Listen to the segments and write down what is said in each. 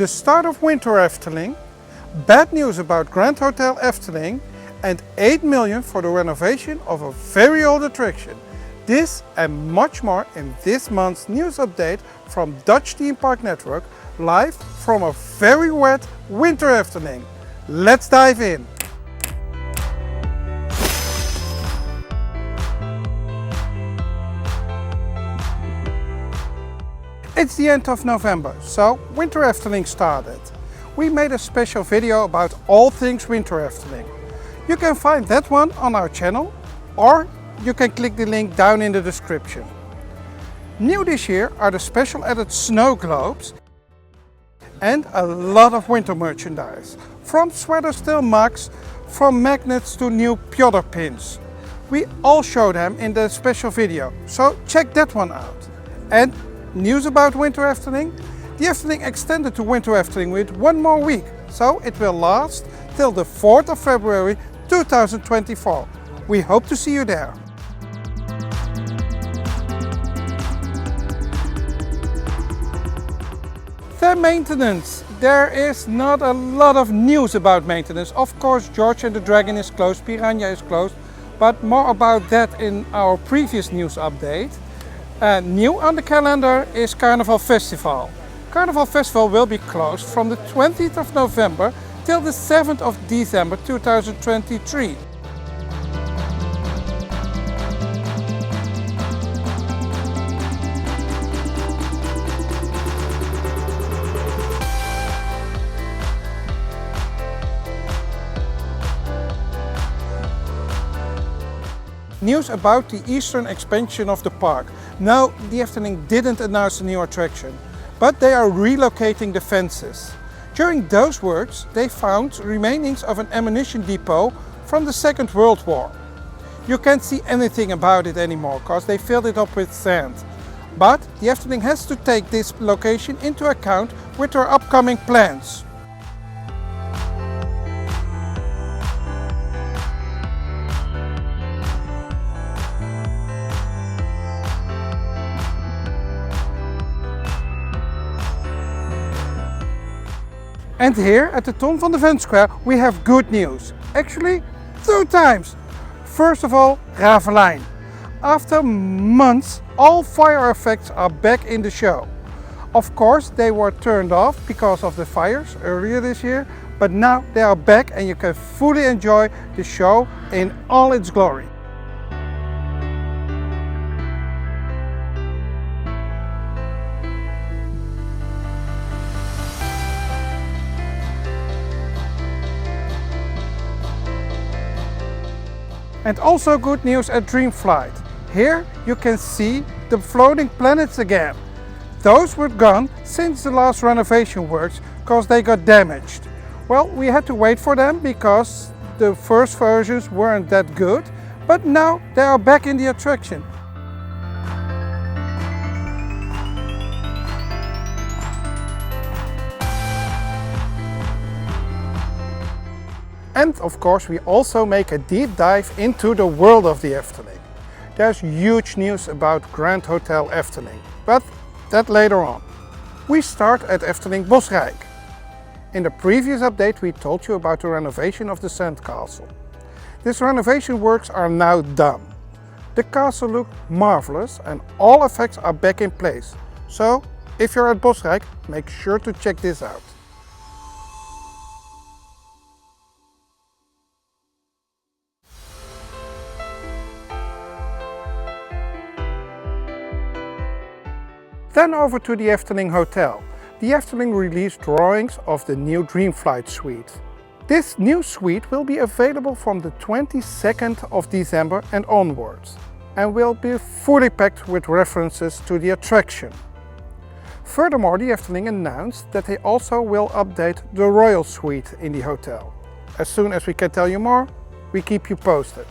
the start of Winter Efteling, bad news about Grand Hotel Efteling, and 8 million for the renovation of a very old attraction. This and much more in this month's news update from Dutch Theme Park Network, live from a very wet Winter Efteling. Let's dive in. It's the end of November, so Winter Efteling started. We made a special video about all things Winter Efteling. You can find that one on our channel, or you can click the link down in the description. New this year are the special added snow globes and a lot of winter merchandise. From sweaters till mugs, from magnets to new Piotr pins. We all show them in the special video, so check that one out. And news about Winter Efteling? The Efteling extended to Winter Efteling with one more week, so it will last till the 4th of February 2024. We hope to see you there. The maintenance. There is not a lot of news about maintenance. Of course, George and the Dragon is closed, Piranha is closed, but more about that in our previous news update. New on the calendar is Carnival Festival. Carnival Festival will be closed from the 20th of November till the 7th of December 2023. News about the eastern expansion of the park. No, the Efteling didn't announce a new attraction, but they are relocating the fences. During those works, they found remainings of an ammunition depot from the Second World War. You can't see anything about it anymore, because they filled it up with sand. But the Efteling has to take this location into account with their upcoming plans. And here at the Tom van de Ven Square we have good news. Actually, 2 times. First of all, Ravelijn. After months, all fire effects are back in the show. Of course, they were turned off because of the fires earlier this year, but now they are back and you can fully enjoy the show in all its glory. And also good news at Dreamflight. Here you can see the floating planets again. Those were gone since the last renovation works because they got damaged. Well, we had to wait for them because the first versions weren't that good, but now they are back in the attraction. And of course we also make a deep dive into the world of the Efteling. There's huge news about Grand Hotel Efteling, but that later on. We start at Efteling Bosrijk. In the previous update we told you about the renovation of the Sandcastle. These renovation works are now done. The castle looks marvelous and all effects are back in place. So if you're at Bosrijk, make sure to check this out. Then over to the Efteling Hotel. The Efteling released drawings of the new Dreamflight suite. This new suite will be available from the 22nd of December and onwards, and will be fully packed with references to the attraction. Furthermore, the Efteling announced that they also will update the Royal Suite in the hotel. As soon as we can tell you more, we keep you posted.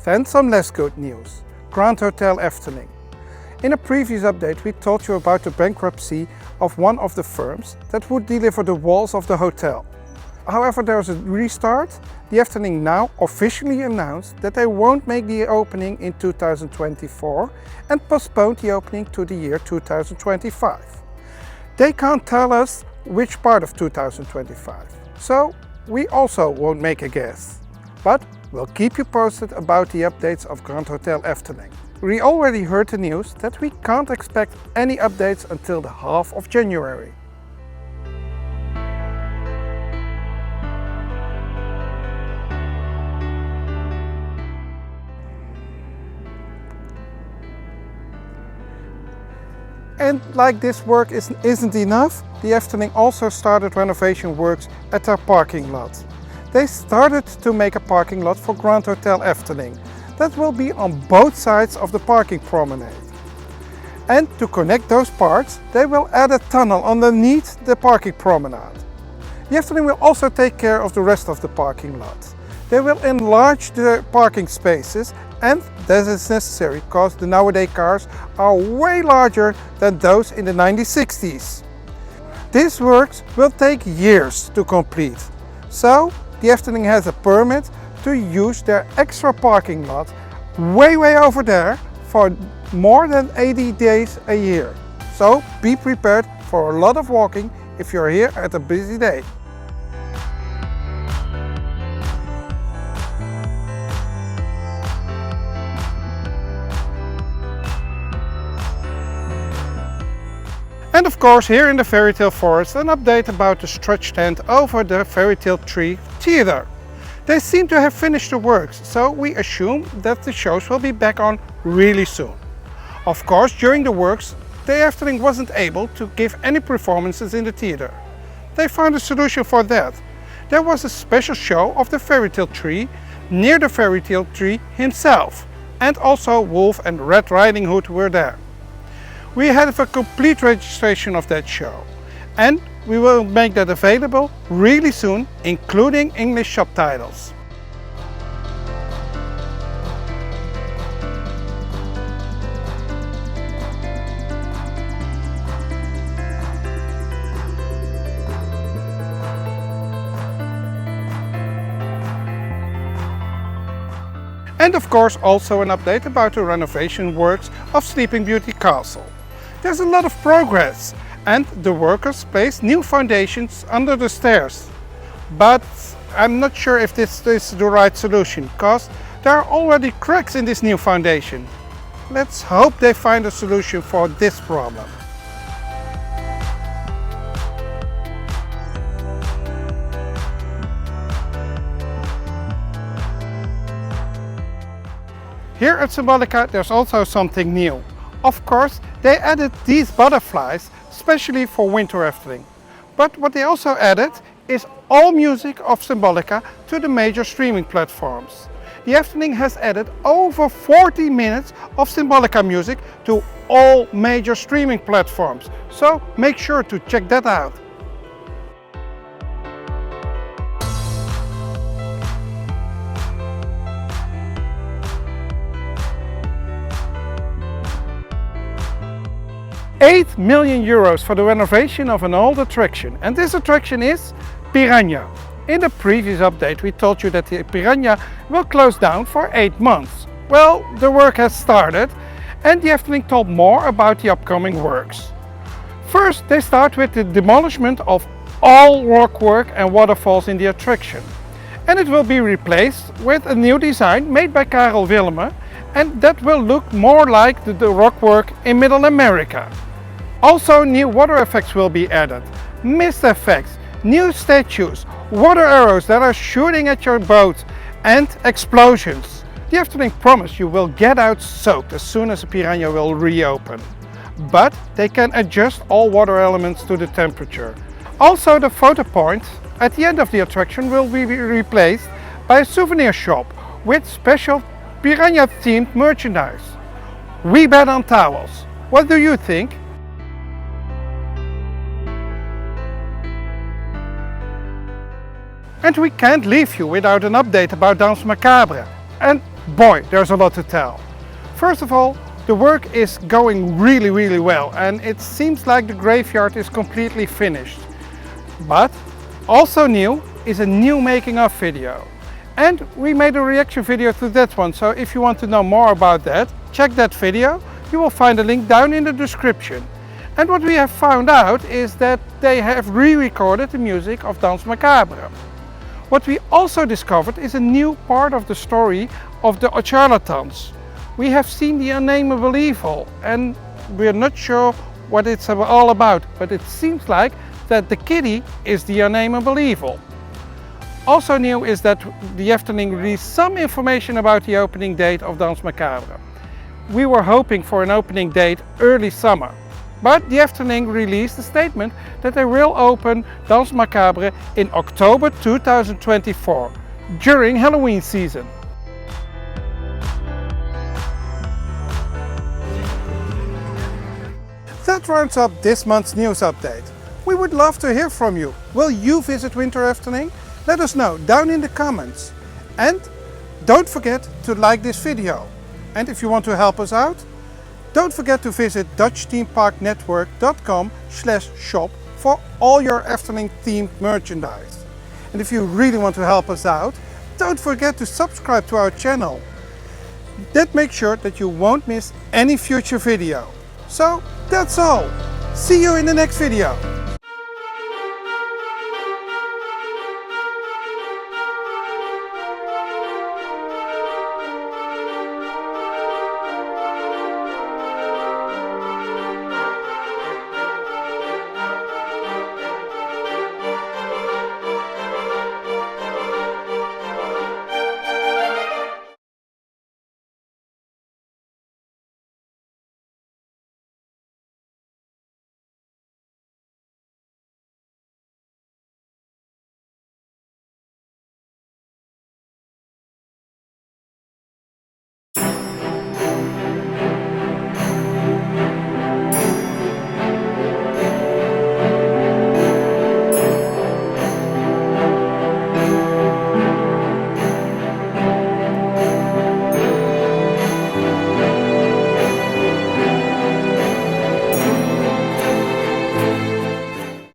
Then some less good news. Grand Hotel Efteling. In a previous update we told you about the bankruptcy of one of the firms that would deliver the walls of the hotel. However, there's a restart. The Efteling now officially announced that they won't make the opening in 2024 and postponed the opening to the year 2025. They can't tell us which part of 2025, so we also won't make a guess. But we'll keep you posted about the updates of Grand Hotel Efteling. We already heard the news that we can't expect any updates until the half of January. And like this work isn't enough, the Efteling also started renovation works at their parking lot. They started to make a parking lot for Grand Hotel Efteling that will be on both sides of the parking promenade. And to connect those parts, they will add a tunnel underneath the parking promenade. The Efteling will also take care of the rest of the parking lot. They will enlarge the parking spaces, and that is necessary because the nowadays cars are way larger than those in the 1960s. This works will take years to complete. So the Efteling has a permit to use their extra parking lot way over there for more than 80 days a year. So be prepared for a lot of walking if you're here at a busy day. And of course, here in the Fairy Tale Forest, an update about the stretch tent over the Fairy Tale Tree Theatre. They seem to have finished the works, so we assume that the shows will be back on really soon. Of course, during the works, the Efteling wasn't able to give any performances in the theatre. They found a solution for that. There was a special show of the Fairy Tale Tree near the Fairy Tale Tree himself, and also Wolf and Red Riding Hood were there. We have a complete registration of that show, and we will make that available really soon, including English subtitles. And of course also an update about the renovation works of Sleeping Beauty Castle. There's a lot of progress, and the workers placed new foundations under the stairs. But I'm not sure if this is the right solution, because there are already cracks in this new foundation. Let's hope they find a solution for this problem. Here at Symbolica there's also something new. Of course, they added these butterflies especially for Winter Efteling. But what they also added is all music of Symbolica to the major streaming platforms. The Efteling has added over 40 minutes of Symbolica music to all major streaming platforms. So make sure to check that out. €8 million for the renovation of an old attraction, and this attraction is Piranha. In the previous update we told you that the Piranha will close down for 8 months. Well, the work has started, and the Efteling told more about the upcoming works. First, they start with the demolishment of all rockwork and waterfalls in the attraction, and it will be replaced with a new design made by Karel Willemen, and that will look more like the rockwork in Middle America. Also, new water effects will be added, mist effects, new statues, water arrows that are shooting at your boat, and explosions. The Efteling promise you will get out soaked as soon as the Piranha will reopen. But they can adjust all water elements to the temperature. Also, the photo point at the end of the attraction will be replaced by a souvenir shop with special Piranha themed merchandise. We bet on towels. What do you think? And we can't leave you without an update about Danmacabra. And boy, there's a lot to tell. First of all, the work is going really well, and it seems like the graveyard is completely finished. But also new, is a new making of video. And we made a reaction video to that one, so if you want to know more about that, check that video. You will find a link down in the description. And what we have found out is that they have re-recorded the music of Danmacabra. What we also discovered is a new part of the story of the charlatans. We have seen the unnameable evil and we're not sure what it's all about, but it seems like that the kitty is the unnameable evil. Also new is that the Efteling released some information about the opening date of Danmacabra. We were hoping for an opening date early summer, but the Efteling released a statement that they will open Danmacabra in October 2024, during Halloween season. That rounds up this month's news update. We would love to hear from you. Will you visit Winter Efteling? Let us know down in the comments. And don't forget to like this video. And if you want to help us out, don't forget to visit dutchthemeparknetwork.com/shop for all your Efteling themed merchandise. And if you really want to help us out, don't forget to subscribe to our channel. That makes sure that you won't miss any future video. So that's all. See you in the next video.